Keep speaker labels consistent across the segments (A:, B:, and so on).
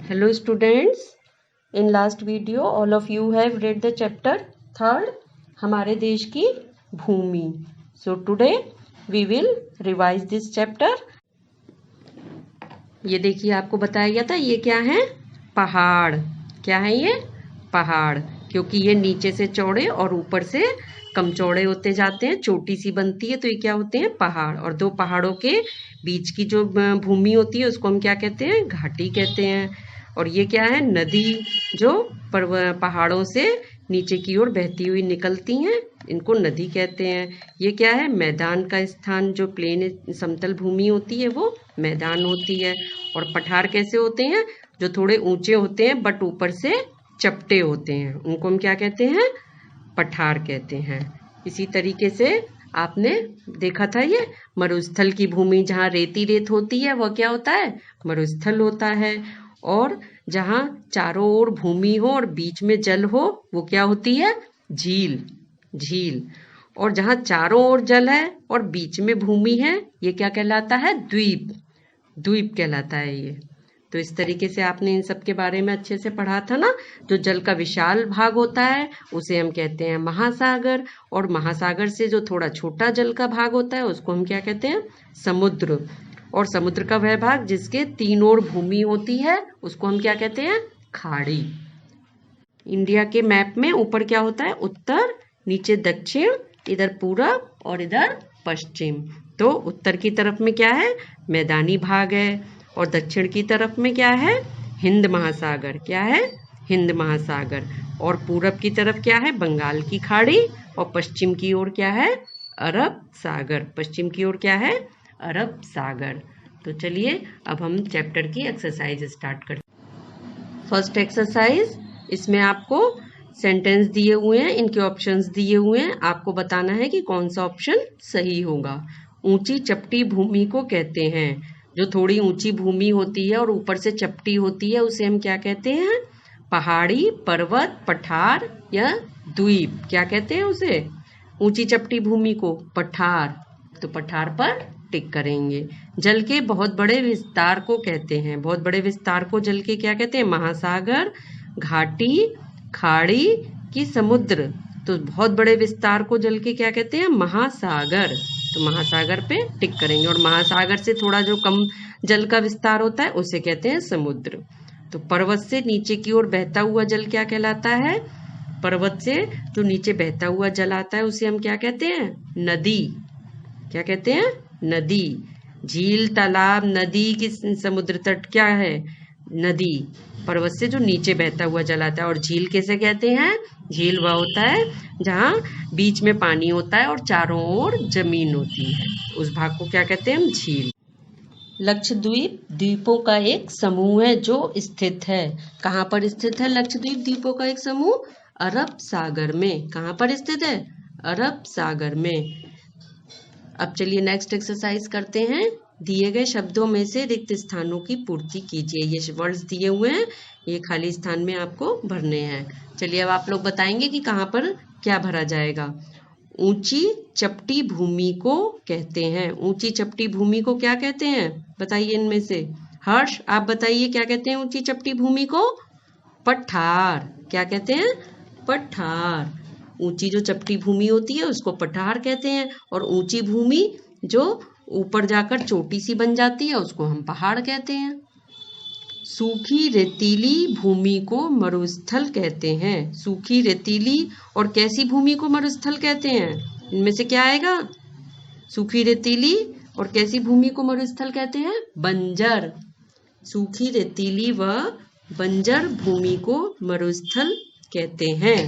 A: Hello students, in last video all of you have read the chapter 3rd हमारे देश की भूमि. So today we will revise this chapter. ये देखिए आपको बताया गया था ये क्या है, पहाड़. क्या है ये, पहाड़, क्योंकि ये नीचे से चौड़े और ऊपर से कम चौड़े होते जाते हैं, चोटी सी बनती है, तो ये क्या होते हैं, पहाड़. और दो पहाड़ों के बीच की जो भूमि होती है उसको हम क्या कहते हैं, घाटी कहते हैं. और ये क्या है, नदी जो पहाड़ों से नीचे की ओर बहती हुई निकलती हैं, इनको नदी कहते हैं. ये क्या है, मैदान का स्थान. जो प्लेन समतल भूमि होती है वो मैदान होती है. और पठार कैसे होते हैं, जो थोड़े ऊंचे होते हैं बट ऊपर से चपटे होते हैं, उनको हम क्या कहते हैं, पठार कहते हैं. इसी तरीके से आपने देखा था ये मरुस्थल की भूमि, जहाँ रेती रेत होती है वह क्या होता है, मरुस्थल होता है. और जहाँ चारों ओर भूमि हो और बीच में जल हो वो क्या होती है, झील. झील. और जहाँ चारों ओर जल है और बीच में भूमि है ये क्या कहलाता है, द्वीप. द्वीप कहलाता है ये. तो इस तरीके से आपने इन सब के बारे में अच्छे से पढ़ा था ना. जो जल का विशाल भाग होता है उसे हम कहते हैं महासागर, और महासागर से जो थोड़ा छोटा जल का भाग होता है उसको हम क्या कहते हैं, समुद्र. और समुद्र का वह भाग जिसके तीन ओर भूमि होती है उसको हम क्या कहते हैं, खाड़ी. इंडिया के मैप में ऊपर क्या होता है, उत्तर, नीचे दक्षिण, इधर पूरब और इधर पश्चिम. तो उत्तर की तरफ में क्या है, मैदानी भाग है, और दक्षिण की तरफ में क्या है, हिंद महासागर. क्या है, हिंद महासागर. और पूरब की तरफ क्या है, बंगाल की खाड़ी. और पश्चिम की ओर क्या है, अरब सागर. पश्चिम की ओर क्या है, अरब सागर. तो चलिए अब हम चैप्टर की एक्सरसाइज स्टार्ट करते हैं. फर्स्ट एक्सरसाइज, इसमें आपको सेंटेंस दिए हुए हैं, इनके ऑप्शंस दिए हुए हैं, आपको बताना है कि कौन सा ऑप्शन सही होगा. ऊंची चपटी भूमि को कहते हैं, जो थोड़ी ऊंची भूमि होती है और ऊपर से चपटी होती है उसे हम क्या कहते हैं, पहाड़ी, पर्वत, पठार या द्वीप. क्या कहते हैं उसे, ऊंची चपटी भूमि को पठार. तो पठार पर टिक करेंगे. जल के बहुत बड़े विस्तार को कहते हैं, बहुत बड़े विस्तार को जल के क्या कहते हैं, महासागर, घाटी, खाड़ी की समुद्र. तो बहुत बड़े विस्तार को जल के क्या कहते हैं, महासागर. तो महासागर पे टिक करेंगे. और महासागर से थोड़ा जो कम जल का विस्तार होता है उसे कहते हैं समुद्र. तो पर्वत से नीचे की ओर बहता हुआ जल क्या कहलाता है, पर्वत से जो नीचे बहता हुआ जल आता है उसे हम क्या कहते हैं, नदी. क्या कहते हैं, नदी. झील, तालाब, नदी की समुद्र तट क्या है, नदी. पर्वत से जो नीचे बहता हुआ जल आता है. और झील कैसे कहते हैं, झील वह होता है जहाँ बीच में पानी होता है और चारों ओर जमीन होती है, उस भाग को क्या कहते हैं हम, झील. लक्षद्वीप द्वीपों का एक समूह है जो स्थित है. कहाँ पर स्थित है लक्षद्वीप द्वीपों का एक समूह, अरब सागर में. कहाँ पर स्थित है, अरब सागर में. अब चलिए नेक्स्ट एक्सरसाइज करते हैं. दिए गए शब्दों में से रिक्त स्थानों की पूर्ति कीजिए. ये वर्ड्स दिए हुए हैं, ये खाली स्थान में आपको भरने हैं. चलिए अब आप लोग बताएंगे कि कहाँ पर क्या भरा जाएगा. ऊंची चपटी भूमि को कहते हैं. ऊंची चपटी भूमि को क्या कहते हैं, बताइए इनमें से. हर्ष आप बताइए क्या कहते हैं ऊंची चपटी भूमि को, पठार. क्या कहते हैं, पठार. ऊंची जो चपटी भूमि होती है उसको पठार कहते हैं. और ऊंची भूमि जो ऊपर जाकर चोटी सी बन जाती है उसको हम पहाड़ कहते हैं. सूखी रेतीली भूमि को मरुस्थल कहते हैं. सूखी रेतीली और कैसी भूमि को मरुस्थल कहते हैं, इनमें से क्या आएगा, सूखी रेतीली और कैसी भूमि को मरुस्थल कहते हैं, बंजर. सूखी रेतीली व बंजर भूमि को मरुस्थल कहते हैं.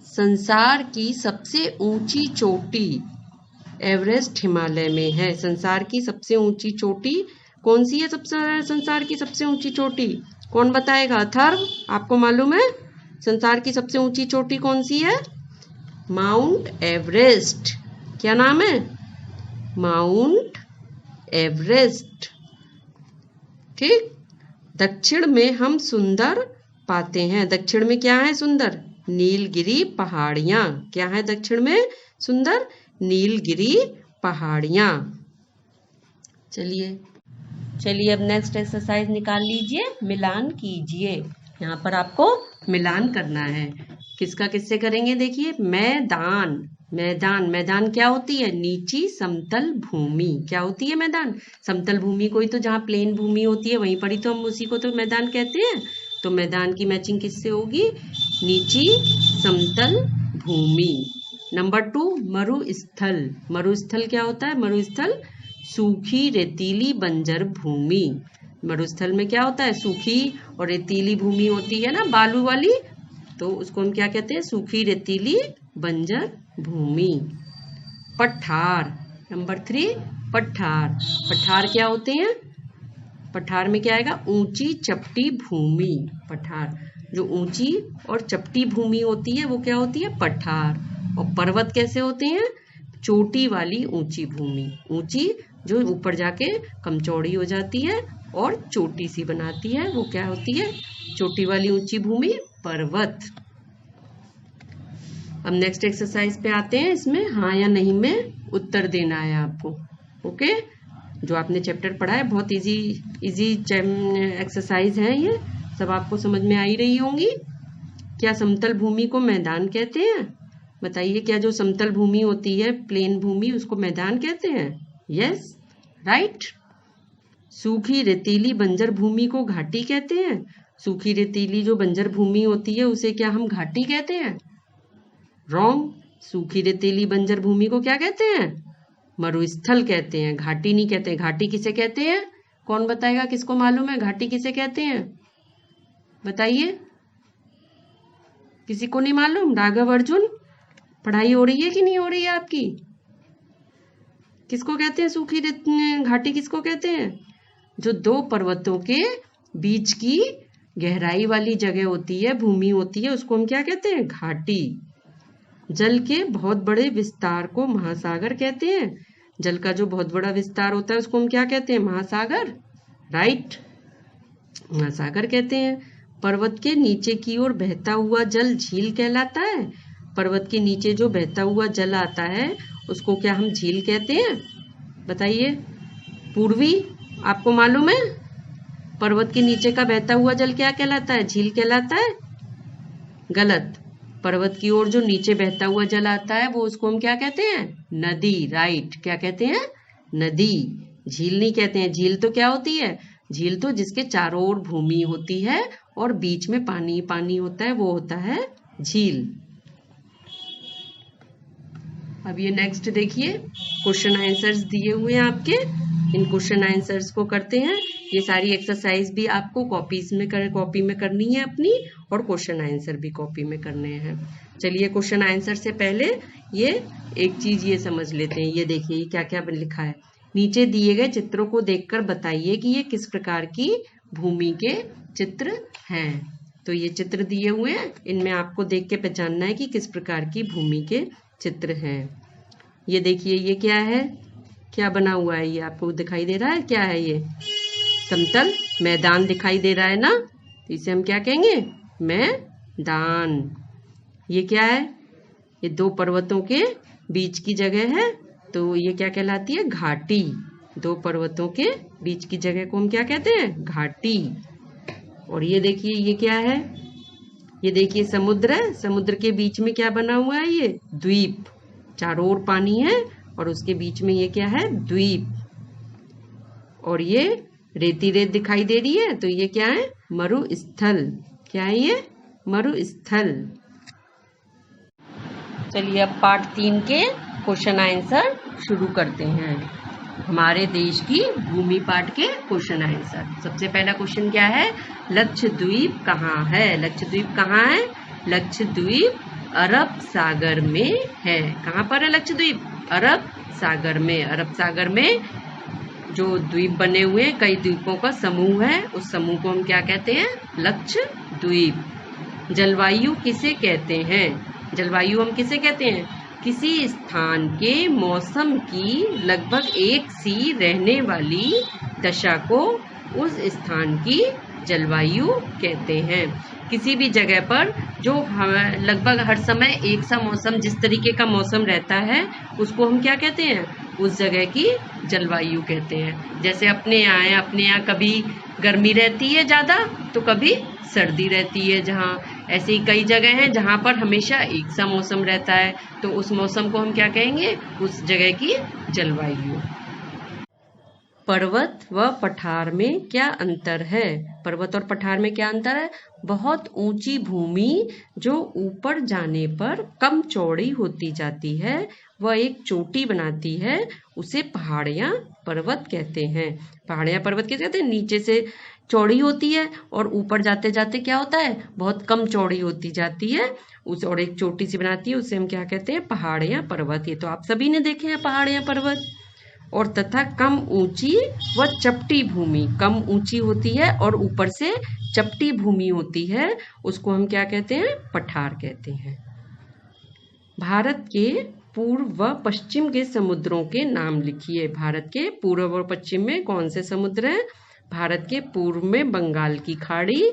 A: संसार की सबसे ऊंची चोटी एवरेस्ट हिमालय में है. संसार की सबसे ऊंची चोटी कौन सी है, संसार की सबसे ऊंची चोटी कौन बताएगा, अथर्व आपको मालूम है संसार की सबसे ऊंची चोटी कौन सी है, माउंट एवरेस्ट. क्या नाम है, माउंट एवरेस्ट. ठीक. दक्षिण में हम सुंदर पाते हैं. दक्षिण में क्या है सुंदर, नीलगिरी पहाड़ियां. क्या है दक्षिण में सुंदर, नीलगिरी पहाड़ियां. चलिए चलिए अब नेक्स्ट एक्सरसाइज निकाल लीजिए, मिलान कीजिए। यहाँ पर आपको मिलान करना है। किसका किससे करेंगे? देखिए, मैदान। मैदान, मैदान क्या होती है? नीची समतल भूमि। क्या होती है मैदान? समतल भूमि को ही तो, जहाँ प्लेन भूमि होती है वहीं पर ही तो हम उसी को तो मैदान कहते हैं। तो मैदान की मैचिंग किससे होगी? नीची समतल भूमि। नंबर 2, मरुस्थल। मरुस्थल क्या होता है? मरुस्थल सूखी रेतीली बंजर भूमि। मरुस्थल में क्या होता है? सूखी और रेतीली भूमि होती है ना, बालू वाली, तो उसको हम क्या कहते हैं? सूखी रेतीली बंजर भूमि। पठार, नंबर 3, पठार। पठार क्या होते हैं? पठार में क्या आएगा? ऊंची चपटी भूमि। पठार, जो ऊंची और चपटी भूमि होती है वो क्या होती है? पठार। और पर्वत कैसे होते हैं? चोटी वाली ऊंची भूमि। ऊंची जो ऊपर जाके कमचौड़ी हो जाती है और चोटी सी बनाती है, वो क्या होती है? चोटी वाली ऊंची भूमि, पर्वत। अब नेक्स्ट एक्सरसाइज पे आते हैं। इसमें हाँ या नहीं में उत्तर देना है आपको। ओके, जो आपने चैप्टर पढ़ा है, बहुत इजी एक्सरसाइज है ये, सब आपको समझ में आ ही रही होंगी। क्या समतल भूमि को मैदान कहते हैं? बताइए, क्या जो समतल भूमि होती है, प्लेन भूमि, उसको मैदान कहते हैं? Yes, right. सूखी रेतीली बंजर भूमि को घाटी कहते हैं। सूखी रेतीली जो बंजर भूमि होती है उसे क्या हम घाटी कहते हैं? रॉन्ग। सूखी रेतीली बंजर भूमि को क्या कहते हैं? मरुस्थल कहते हैं, घाटी नहीं कहते हैं। घाटी किसे कहते हैं? कौन बताएगा? किसको मालूम है घाटी किसे कहते हैं? बताइए, किसी को नहीं मालूम? राघव, अर्जुन, पढ़ाई हो रही है कि नहीं हो रही है आपकी? किसको कहते हैं सूखी घाटी? किसको कहते हैं? जो दो पर्वतों के बीच की गहराई वाली जगह होती है, भूमि होती है, उसको हम क्या कहते हैं? घाटी। जल के बहुत बड़े विस्तार को महासागर कहते हैं। जल का जो बहुत बड़ा विस्तार होता है उसको हम क्या कहते हैं? महासागर, राइट, महासागर कहते हैं। पर्वत के नीचे की ओर बहता हुआ जल झील कहलाता है। पर्वत के नीचे जो बहता हुआ जल आता है उसको क्या हम झील कहते हैं? बताइए। पूर्वी, आपको मालूम है पर्वत के नीचे का बहता हुआ जल क्या कहलाता है? झील कहलाता है? गलत। पर्वत की ओर जो नीचे बहता हुआ जल आता है वो उसको हम क्या कहते हैं? नदी, राइट। क्या कहते हैं? नदी। झील नहीं कहते हैं। झील तो क्या होती है? झील तो जिसके चारों ओर भूमि होती है और बीच में पानी पानी होता है, वो होता है झील। अब ये नेक्स्ट देखिए, क्वेश्चन आंसर्स दिए हुए हैं आपके। इन क्वेश्चन आंसर्स को करते हैं। ये सारी एक्सरसाइज भी आपको कॉपी में करनी है अपनी, और क्वेश्चन आंसर भी कॉपी में करने हैं। चलिए, क्वेश्चन आंसर से पहले ये एक चीज ये समझ लेते हैं। ये देखिए, ये क्या क्या लिखा है। नीचे दिए गए चित्रों को देखकर बताइए कि ये किस प्रकार की भूमि के चित्र हैं। तो ये चित्र दिए हुए हैं, इनमें आपको देख के पहचानना है कि किस प्रकार की भूमि के चित्र हैं। ये देखिए, ये क्या है? क्या बना हुआ है? ये आपको दिखाई दे रहा है? क्या है ये? समतल मैदान दिखाई दे रहा है ना, तो इसे हम क्या कहेंगे? मैदान। ये क्या है? ये दो पर्वतों के बीच की जगह है, तो ये क्या कहलाती है? घाटी। दो पर्वतों के बीच की जगह को हम क्या कहते हैं? घाटी। और ये देखिए, ये क्या है? ये देखिए, समुद्र है। समुद्र के बीच में क्या बना हुआ है? ये द्वीप। चारों ओर पानी है और उसके बीच में ये क्या है? द्वीप। और ये रेती रेत दिखाई दे रही है, तो ये क्या है? मरुस्थल। क्या है ये? मरुस्थल। चलिए, अब पार्ट 3 के क्वेश्चन आंसर शुरू करते हैं। हमारे देश की भूमि पाठ के क्वेश्चन आंसर। सबसे पहला क्वेश्चन क्या है? लक्षद्वीप कहाँ है? लक्षद्वीप कहाँ है? लक्षद्वीप अरब सागर में है। कहाँ पर है लक्षद्वीप? अरब सागर में। अरब सागर में जो द्वीप बने हुए हैं, कई द्वीपों का समूह है, उस समूह को हम क्या कहते हैं? लक्षद्वीप। जलवायु किसे कहते हैं? जलवायु हम किसे कहते हैं? किसी स्थान के मौसम की लगभग एक सी रहने वाली दशा को उस स्थान की जलवायु कहते हैं। किसी भी जगह पर जो लगभग हर समय एक सा मौसम, जिस तरीके का मौसम रहता है, उसको हम क्या कहते हैं? उस जगह की जलवायु कहते हैं। जैसे अपने यहाँ है, अपने यहाँ कभी गर्मी रहती है ज़्यादा तो कभी सर्दी रहती है, जहाँ ऐसे ही कई जगह हैं जहाँ पर हमेशा एक सा मौसम रहता है, तो उस मौसम को हम क्या कहेंगे? उस जगह की जलवायु। पर्वत व पठार में क्या अंतर है? पर्वत और पठार में क्या अंतर है? बहुत ऊंची भूमि जो ऊपर जाने पर कम चौड़ी होती जाती है, वह एक चोटी बनाती है, उसे पहाड़ियाँ पर्वत कहते हैं। पहाड़ियाँ पर्वत कैसे कहते हैं? नीचे से चौड़ी होती है और ऊपर जाते जाते क्या होता है? बहुत कम चौड़ी होती जाती है उस, और एक चोटी सी बनाती है, उसे हम क्या कहते हैं? पहाड़ियाँ पर्वत। ये तो आप सभी ने देखे हैं पहाड़ियाँ पर्वत। और तथा कम ऊंची व चपटी भूमि, कम ऊंची होती है और ऊपर से चपटी भूमि होती है, उसको हम क्या कहते हैं? पठार कहते हैं। भारत के पूर्व व पश्चिम के समुद्रों के नाम लिखिए। भारत के पूर्व और पश्चिम में कौन से समुद्र हैं? भारत के पूर्व में बंगाल की खाड़ी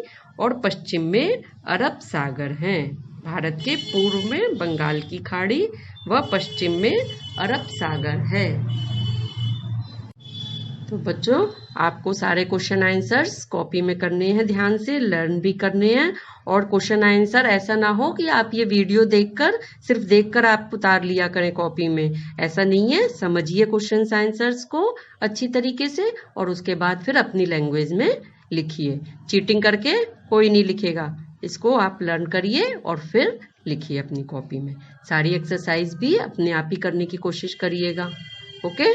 A: और पश्चिम में अरब सागर हैं। भारत के पूर्व में बंगाल की खाड़ी व पश्चिम में अरब सागर है। तो बच्चों, आपको सारे क्वेश्चन आंसर्स कॉपी में करने हैं, ध्यान से लर्न भी करने हैं। और क्वेश्चन आंसर ऐसा ना हो कि आप ये वीडियो देखकर सिर्फ देखकर आप उतार लिया करें कॉपी में, ऐसा नहीं है। समझिए क्वेश्चन आंसर्स को अच्छी तरीके से और उसके बाद फिर अपनी लैंग्वेज में लिखिए। चीटिंग करके कोई नहीं लिखेगा, इसको आप लर्न करिए और फिर लिखिए अपनी कॉपी में। सारी एक्सरसाइज भी अपने आप ही करने की कोशिश करिएगा। ओके।